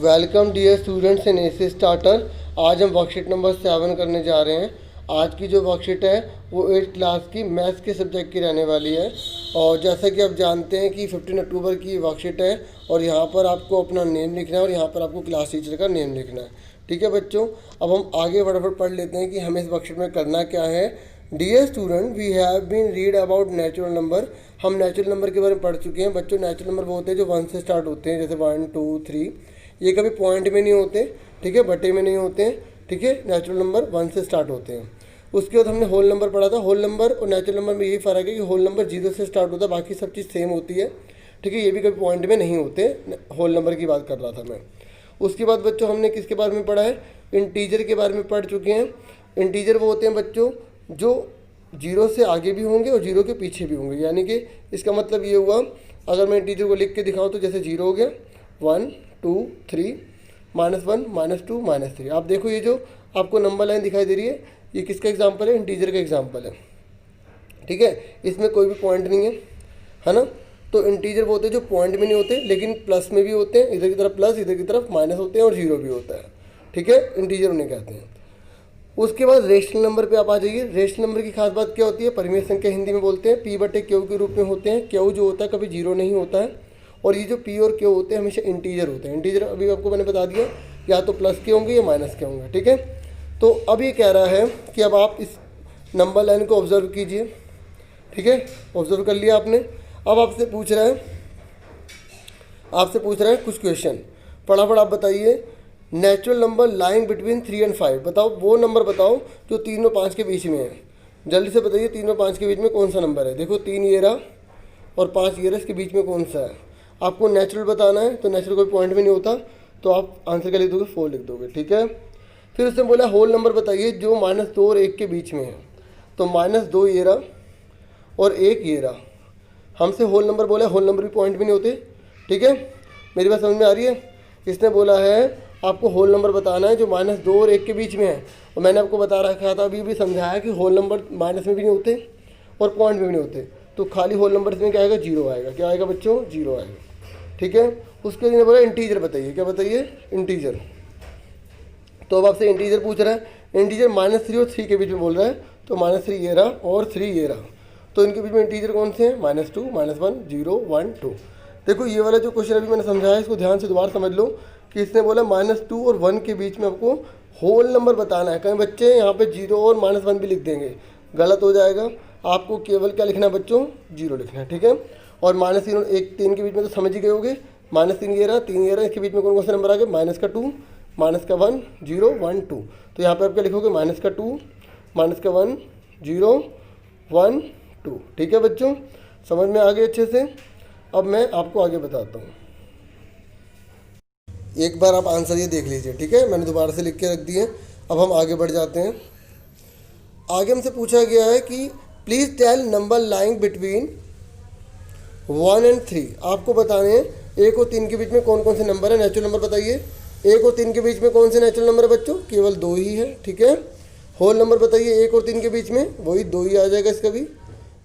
Welcome dear students in essay starter. आज हम worksheet number 7 करने जा रहे हैं। आज की जो वर्कशीट है वो 8th क्लास की मैथ्स के सब्जेक्ट की रहने वाली है। और जैसा कि आप जानते हैं कि 15 अक्टूबर की वर्कशीट है और यहाँ पर आपको अपना नेम लिखना है और यहाँ पर आपको क्लास टीचर का नेम लिखना है। ठीक है बच्चों, अब हम आगे फटाफट पढ़ लेते हैं कि हमें इस वर्कशीट में करना क्या है। Dear student, we have been read about natural number. हम नेचुरल नंबर के बारे में पढ़ चुके हैं बच्चों। नेचुरल नंबर वो होते हैं जो 1 से स्टार्ट होते हैं, जैसे 1 2 3। ये कभी पॉइंट में नहीं होते, ठीक है, बटे में नहीं होते हैं, ठीक है। नेचुरल नंबर 1 से स्टार्ट होते हैं। उसके बाद हमने होल नंबर पढ़ा था। होल नंबर और नेचुरल नंबर में यही फ़र्क है कि होल नंबर 0 से स्टार्ट होता है, बाकी सब चीज़ सेम होती है, ठीक है। ये भी कभी पॉइंट में नहीं होते। होल नंबर की बात कर रहा था मैं। उसके बाद बच्चों हमने किसके बारे में पढ़ा है? इंटीजर के बारे में पढ़ चुके हैं। इंटीजर वो होते हैं बच्चों जो 0 से आगे भी होंगे और 0 के पीछे भी होंगे। यानी कि इसका मतलब ये हुआ, अगर मैं इंटीजर को लिख के दिखाऊँ तो जैसे 0 हो गया, 1 2 3 -1 -2 -3। आप देखो ये जो आपको नंबर लाइन दिखाई दे रही है, ये किसका एग्जाम्पल है? इंटीजर का एग्जाम्पल है, ठीक है। इसमें कोई भी पॉइंट नहीं है ना। तो इंटीजर वो होते हैं जो पॉइंट में नहीं होते लेकिन प्लस में भी होते हैं, इधर की तरफ प्लस इधर की तरफ माइनस होते हैं और 0 भी होता है, ठीक है। इंटीजर उन्हें कहते हैं। उसके बाद रेशनल नंबर पे आप आ जाइए। रेशनल नंबर की खास बात क्या होती है? परिमेय संख्या हिंदी में बोलते हैं। पी बटे क्यू के रूप में होते हैं। क्यू जो होता है कभी 0 नहीं होता है, और ये जो पी और क्यू होते हैं हमेशा इंटीजर होते हैं। इंटीजर अभी आपको मैंने बता दिया, या तो प्लस के होंगे या माइनस के होंगे, ठीक है। तो अब ये कह रहा है कि अब आप इस नंबर लाइन को ऑब्जर्व कीजिए, ठीक है। ऑब्जर्व कर लिया आपने। अब आपसे पूछ रहा है कुछ क्वेश्चन। फटाफट आप बताइए। नेचुरल नंबर लाइंग बिटवीन 3 और 5, बताओ वो नंबर बताओ जो 3 और 5 के बीच में है। जल्दी से बताइए 3 और 5 के बीच में कौन सा नंबर है? देखो 3 ये रहा और 5 ये रहा, इसके बीच में कौन सा है? आपको नेचुरल बताना है, तो नेचुरल कोई पॉइंट में नहीं होता, तो आप आंसर क्या लिख दोगे? 4 लिख दोगे, ठीक है। फिर उसने बोला होल नंबर बताइए जो -2 और 1 के बीच में है। तो -2 ये रहा और 1 ये रहा। हमसे होल नंबर बोला, होल नंबर भी पॉइंट में नहीं होते, ठीक है। मेरी बात समझ में आ रही है? इसने बोला है आपको होल नंबर बताना है जो -2 और 1 के बीच में है। और मैंने आपको बता रखा था, अभी भी समझाया कि होल नंबर माइनस में भी नहीं होते और पॉइंट में भी नहीं होते। तो खाली होल नंबर इसमें क्या आएगा? 0 आएगा। क्या आएगा बच्चों? 0 आएगा, ठीक है। उसके लिए बोला इंटीजर बताइए। क्या बताइए? इंटीजर। तो अब आपसे इंटीजर पूछ रहा है। इंटीजर -3 और 3 के बीच में बोल रहा है, तो -3 ये रहा और 3 ये रहा। तो इनके बीच में इंटीजर कौन से हैं? -2 -1 0 1 2। देखो ये वाला जो क्वेश्चन अभी मैंने समझाया, इसको ध्यान से दोबारा समझ लो कि इसने बोला -2 और 1 के बीच में आपको होल नंबर बताना है। कहीं बच्चे यहाँ पे 0 और -1 भी लिख देंगे, गलत हो जाएगा। आपको केवल क्या लिखना है बच्चों? 0 लिखना है, ठीक है। और -3 और 1 3 के बीच में तो समझ ही गए होगे। -3 ये रहा, 3 ये रहा, इसके बीच में कौन कौन से नंबर आ गए? -2 -1 0 1 2। तो यहाँ पे आप क्या लिखोगे? -2 -1 0 1 2, ठीक है बच्चों। समझ में आ गए अच्छे से? अब मैं आपको आगे बताता हूँ। एक बार आप आंसर ये देख लीजिए, ठीक है। मैंने दोबारा से लिख के रख दिए। अब हम आगे बढ़ जाते हैं। आगे हमसे पूछा गया है कि please tell number lying between 1 और 3। आपको बताने हैं 1 और 3 के बीच में कौन कौन से नंबर है। नेचुरल नंबर बताइए। 1 और 3 के बीच में कौन से नेचुरल नंबर है बच्चों? केवल 2 ही है, ठीक है। होल नंबर बताइए 1 और 3 के बीच में, वही 2 ही आ जाएगा इसका भी।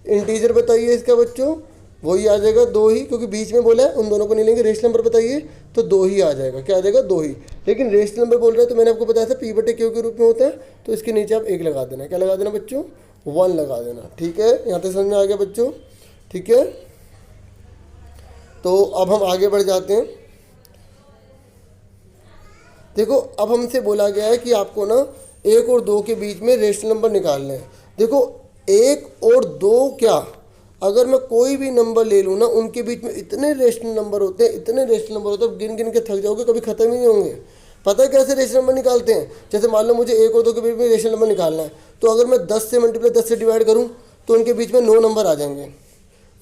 इंटीजर बताइए इसका बच्चों, वही आ जाएगा 2 ही, क्योंकि बीच में बोला है उन दोनों को नहीं लेंगे। रेशनल नंबर बताइए तो 2 ही आ जाएगा। क्या आ जाएगा? 2 ही। लेकिन रेशनल नंबर बोल रहे हैं तो मैंने आपको बताया था पी बटे क्यू के रूप में होता है, तो इसके नीचे आप 1 लगा देना। क्या लगा देना बच्चों? 1 लगा देना, ठीक है। यहाँ तक समझ में आ गया बच्चों, ठीक है। तो अब हम आगे बढ़ जाते हैं। देखो अब हमसे बोला गया है कि आपको ना 1 और 2 के बीच में रेशनल नंबर निकालने हैं। देखो 1 और 2 क्या, अगर मैं कोई भी नंबर ले लूँ ना, उनके बीच में इतने रेशनल नंबर होते हैं, इतने रेशनल नंबर होते हैं, गिन गिन के थक जाओगे, कभी खत्म ही नहीं होंगे। पता है कैसे रेशनल नंबर निकालते हैं? जैसे मान लो मुझे 1 और 2 के बीच में रेशनल नंबर निकालना है, तो अगर मैं 10 से मल्टीप्लाई 10 से डिवाइड करूँ तो उनके बीच में 9 नंबर आ जाएंगे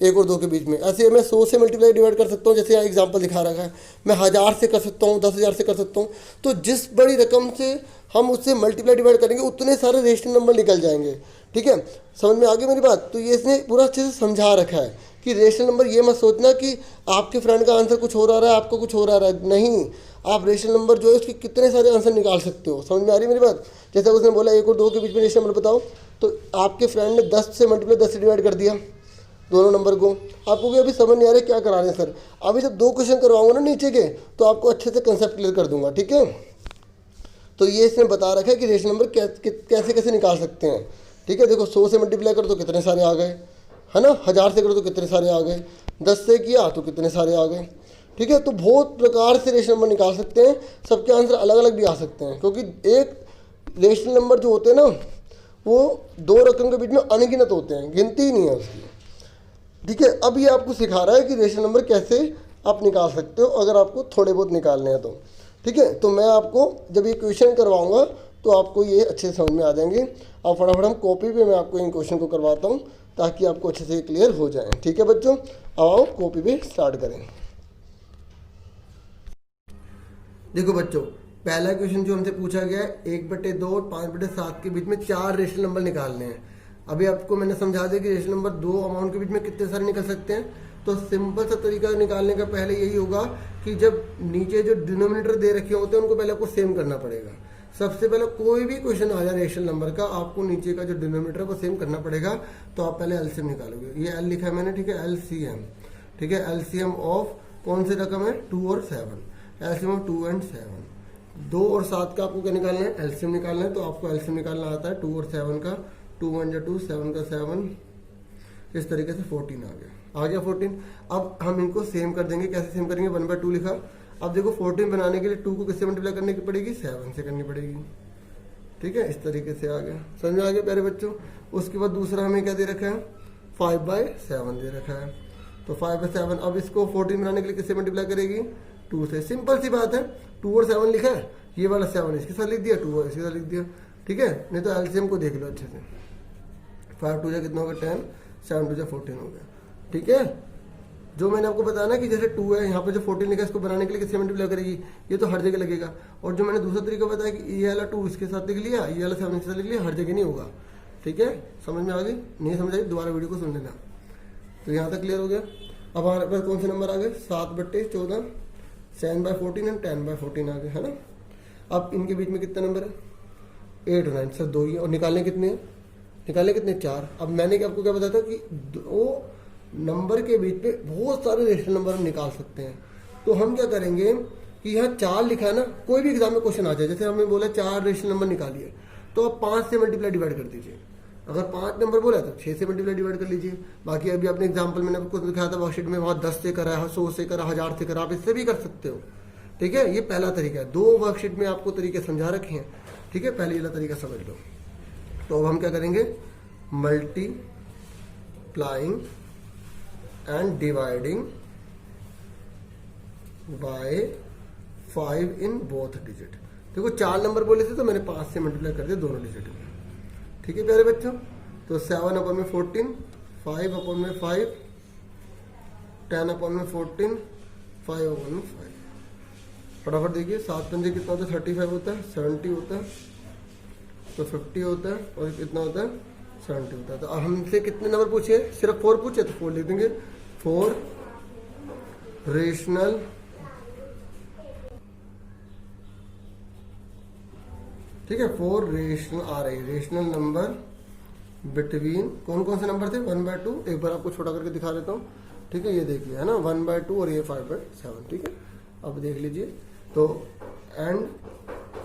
1 और 2 के बीच में। ऐसे मैं 100 से मल्टीप्लाई डिवाइड कर सकता हूँ, जैसे यहाँ एग्जांपल दिखा रखा है। मैं 1000 से कर सकता हूँ, 10,000 से कर सकता हूँ। तो जिस बड़ी रकम से हम उससे मल्टीप्लाई डिवाइड करेंगे उतने सारे रेशनल नंबर निकल जाएंगे, ठीक है। समझ में आ गई मेरी बात? तो ये इसने पूरा अच्छे से समझा रखा है कि रेशनल नंबर, ये मत सोचना कि आपके फ्रेंड का आंसर कुछ हो रहा है, आपको कुछ हो रहा है, नहीं। आप रेशनल नंबर जो है उसके कितने सारे आंसर निकाल सकते हो। समझ में आ रही है मेरी बात? जैसे उसने बोला 1 और 2 के बीच में रेशनल नंबर बताओ, तो आपके फ्रेंड ने 10 से मल्टीप्लाई 10 से डिवाइड कर दिया, दोनों नंबर को। आपको भी अभी समझ नहीं आ रहा क्या करा रहे हैं सर, अभी जब 2 क्वेश्चन करवाऊंगा ना नीचे के तो आपको अच्छे से कंसेप्ट क्लियर कर दूंगा, ठीक है। तो ये इसने बता रखा है कि रेशनल नंबर कैसे कैसे निकाल सकते हैं, ठीक है। देखो 100 से मल्टीप्लाई करो तो कितने सारे आ गए, है ना, 1000 से करो तो कितने सारे आ गए, 10 से किया तो कितने सारे आ गए, ठीक है। तो बहुत प्रकार से रेशनल नंबर निकाल सकते हैं, सबके आंसर अलग अलग भी आ सकते हैं, क्योंकि एक रेशनल नंबर जो होते हैं ना वो 2 रकम के बीच में अनगिनत होते हैं, गिनती ही नहीं है उसकी, ठीक है। अब ये आपको सिखा रहा है कि रेशनल नंबर कैसे आप निकाल सकते हो अगर आपको थोड़े बहुत निकालने हैं तो, ठीक है। तो मैं आपको जब ये क्वेश्चन करवाऊंगा तो आपको ये अच्छे से समझ में आ जाएंगे। अब फटाफट हम कॉपी पे मैं आपको इन क्वेश्चन को करवाता हूँ ताकि आपको अच्छे से क्लियर हो जाए, ठीक है बच्चों। आओ कॉपी पे स्टार्ट करें। देखो बच्चों, पहला क्वेश्चन जो हमसे पूछा गया है 1/2 और 5/7 के बीच में 4 रेशनल नंबर निकालने हैं। अभी आपको मैंने समझा दिया कि रेशनल नंबर 2 अमाउंट के बीच में कितने सारे निकल सकते हैं। तो सिंपल सा तरीका निकालने का पहले यही होगा कि जब नीचे जो डिनोमिनेटर दे रखे होते हैं उनको पहले आपको सेम करना पड़ेगा। सबसे पहले कोई भी क्वेश्चन आ जाए रेशनल नंबर का, आपको नीचे का जो डिनोमिनेटर है वो सेम करना पड़ेगा। तो आप पहले एलसीएम निकालोगे, ये एल लिखा है मैंने, ठीक है, एलसीएम, ठीक है। एलसीएम ऑफ कौन से रकम है, 2 और 7, एलसीएम ऑफ 2 एंड 7। 2 और 7 का आपको क्या निकालना है, एलसीएम निकालना है। तो आपको एलसीएम निकालना आता है 2 और 7 का, 2 1 2, 7 का 7, इस तरीके से 14 आ गया 14। अब हम इनको सेम कर देंगे, कैसे सेम करेंगे, 1/2 लिखा। अब देखो 14 बनाने के लिए 2 को किससे मल्टीप्लाई करने की पड़ेगी, 7 से करनी पड़ेगी, ठीक है। इस तरीके से आ गया, समझ में आ गया प्यारे बच्चों। उसके बाद दूसरा हमें क्या दे रखा है, 5/7 दे रखा है। तो 5/7, अब इसको 14 बनाने के लिए किससे मल्टीप्लाई करेगी, 2 से। सिंपल सी बात है, 2 और 7 लिखा है, ये वाला 7 इसके साथ लिख दिया, 2 इसके साथ लिख दिया, ठीक है। नहीं तो एलसीएम को देख लो अच्छे से, 5 2 कितना होगा 10, 7 2 14 हो गया, ठीक है। जो मैंने आपको बताया ना कि जैसे 2 है, यहाँ पे जो 14 लिखा है इसको बनाने के लिए किससे मल्टीप्लाई करेगी, ये तो हर जगह लगेगा। और जो मैंने दूसरा तरीका बताया कि ये वाला 2 इसके साथ लिख लिया, ये वाला 7 इसके साथ लिख लिया, हर जगह नहीं होगा, ठीक है। समझ में आ गई, नहीं समझ आई दोबारा वीडियो को सुन लेना। तो यहाँ तक क्लियर हो गया। अब हमारे पास कौन से नंबर आ गए, 7/14, 7/14 एंड 10/14 आ गए, है ना। अब इनके बीच में कितने नंबर है, 8 और 9, सर 2 ही है। और निकालने कितने हैं, निकालने कितने, 4। अब मैंने आपको क्या बताया था कि 2 नंबर के बीच में बहुत सारे रेशनल नंबर हम निकाल सकते हैं। तो हम क्या करेंगे कि यहाँ 4 लिखा है ना, कोई भी एग्जाम में क्वेश्चन आ जाए, जैसे हमने बोला 4 रेशनल नंबर निकालिए, तो आप 5 से मल्टीप्लाई डिवाइड कर दीजिए। अगर 5 नंबर बोला तो 6 से मल्टीप्लाई डिवाइड कर लीजिए। बाकी अभी अपने एग्जाम्पल मैंने आपको दिखाया था वर्कशीट में, वहाँ 10 से करा है, 100 से करा, 1000 से करा, आप इससे भी कर सकते हो, ठीक है। ये पहला तरीका है, 2 वर्कशीट में आपको तरीके समझा रखे हैं, ठीक है। पहले वाला तरीका समझ लो। तो अब हम क्या करेंगे, multiplying and dividing by 5 in both digit. देखो 4 नंबर बोले थे तो मैंने 5 से मल्टीप्लाई कर दिया दोनों डिजिट में, ठीक है प्यारे बच्चों। तो 7/14, 5/5, 10/14, 5/5। फटाफट देखिए, 7 पंजे कितना होता है, 35 होता है, 70 होता है, तो 50 होता है, और कितना होता है, 70 होता है। तो अब हमसे कितने नंबर पूछे, सिर्फ 4 पूछे तो 4 लिख देंगे, 4 रेशनल ठीक है, 4 रेशनल आ रही, रेशनल नंबर बिटवीन कौन कौन से नंबर थे, 1/2। एक बार आपको छोटा करके दिखा देता हूँ, ठीक है। ये देखिए, है ना, 1/2 और ये 5/7, ठीक है। अब देख लीजिए, तो एंड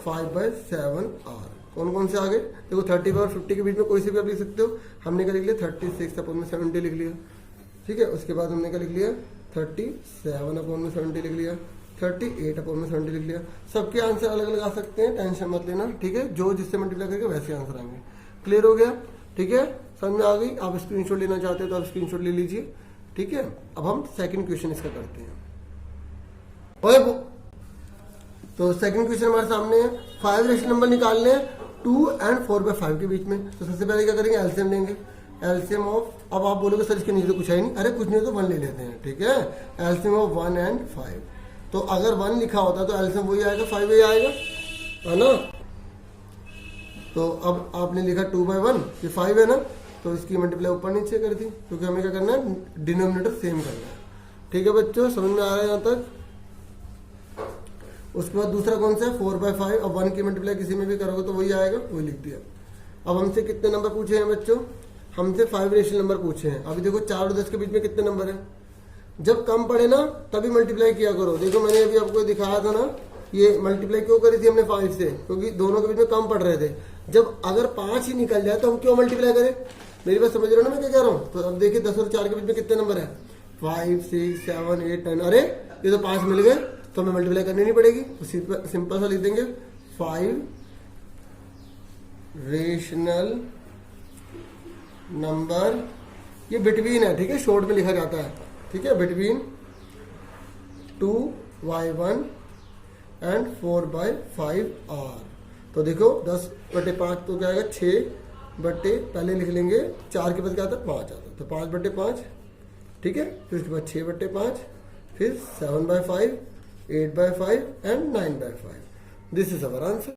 5/7 आर कौन कौन से आ गए, देखो 35 और 50 के बीच में कोई से भी आप लिख सकते हो। हमने क्या लिख लिया, 36/70 लिख लिया, ठीक है। उसके बाद हमने क्या लिख लिया, 37/70 लिख लिया, 38/70 लिख लिया। सबके आंसर अलग अलग आ सकते हैं, टेंशन मत लेना, ठीक है। जो जिससे मल्टीप्लाई करेगा वैसे आंसर आएंगे। क्लियर हो गया, ठीक है, समझ में आ गई। आप स्क्रीनशॉट लेना चाहते हो तो आप स्क्रीनशॉट ले लीजिए, ठीक है। अब हम सेकंड क्वेश्चन इसका करते हैं। तो सेकंड क्वेश्चन हमारे सामने है, 5 रेशनल नंबर निकालने हैं 2 एंड 4/5 के बीच में। तो सबसे पहले क्या करेंगे, एलसीएम लेंगे, एलसीएम ऑफ, अब आप बोलोगे सर इसके नीचे तो कुछ है नहीं, अरे कुछ नहीं तो 1 ले लेते हैं, ठीक है। एलसीएम ऑफ 1 एंड 5, तो अगर 1 लिखा होता तो एलसीएम वही आएगा, 5 ही आएगा, है ना। तो अब आपने लिखा 2/1, ये 5 है ना, तो इसकी मल्टीप्लाई ऊपर नीचे कर दी, क्योंकि हमें क्या करना है, डिनोमिनेटर सेम करना है, ठीक है बच्चों, समझ में आ रहा है यहाँ तक। उसके बाद दूसरा कौन सा है, 4/5, अब 1 की मल्टीप्लाई किसी में भी करोगे तो वही आएगा, वही लिख दिया। अब हमसे कितने नंबर पूछे हैं बच्चों, हमसे 5 रेशनल नंबर पूछे हैं। अभी देखो 4 और 10 के बीच में कितने नंबर है, जब कम पड़े ना तभी मल्टीप्लाई किया करो। देखो मैंने अभी आपको दिखाया था ना, ये मल्टीप्लाई क्यों करी थी हमने 5 से, क्योंकि दोनों के बीच में कम पड़ रहे थे। जब अगर 5 ही निकल जाए तो हम क्यों मल्टीप्लाई करें, मेरी बात समझ रहे हो ना मैं क्या कह रहा हूँ। तो अब देखिए 10 और 4 के बीच में कितने नंबर है, 5 6 7 8 10। अरे ये तो 5 मिल गए तो हमें मल्टीप्लाई करनी नहीं पड़ेगी, तो सिंपल सा लिख देंगे 5 रेशनल नंबर। ये बिटवीन है, ठीक है, शॉर्ट में लिखा जाता है, ठीक है, बिटवीन 2y1 एंड 4/5 आर। तो देखो 10/5 तो क्या आएगा, 6 बटे, पहले लिख लेंगे 4 के बाद क्या आता है 5 आता है, तो 5/5, ठीक है। फिर उसके बाद 6/5, फिर 7/5, 8/5 and 9/5। This is our answer.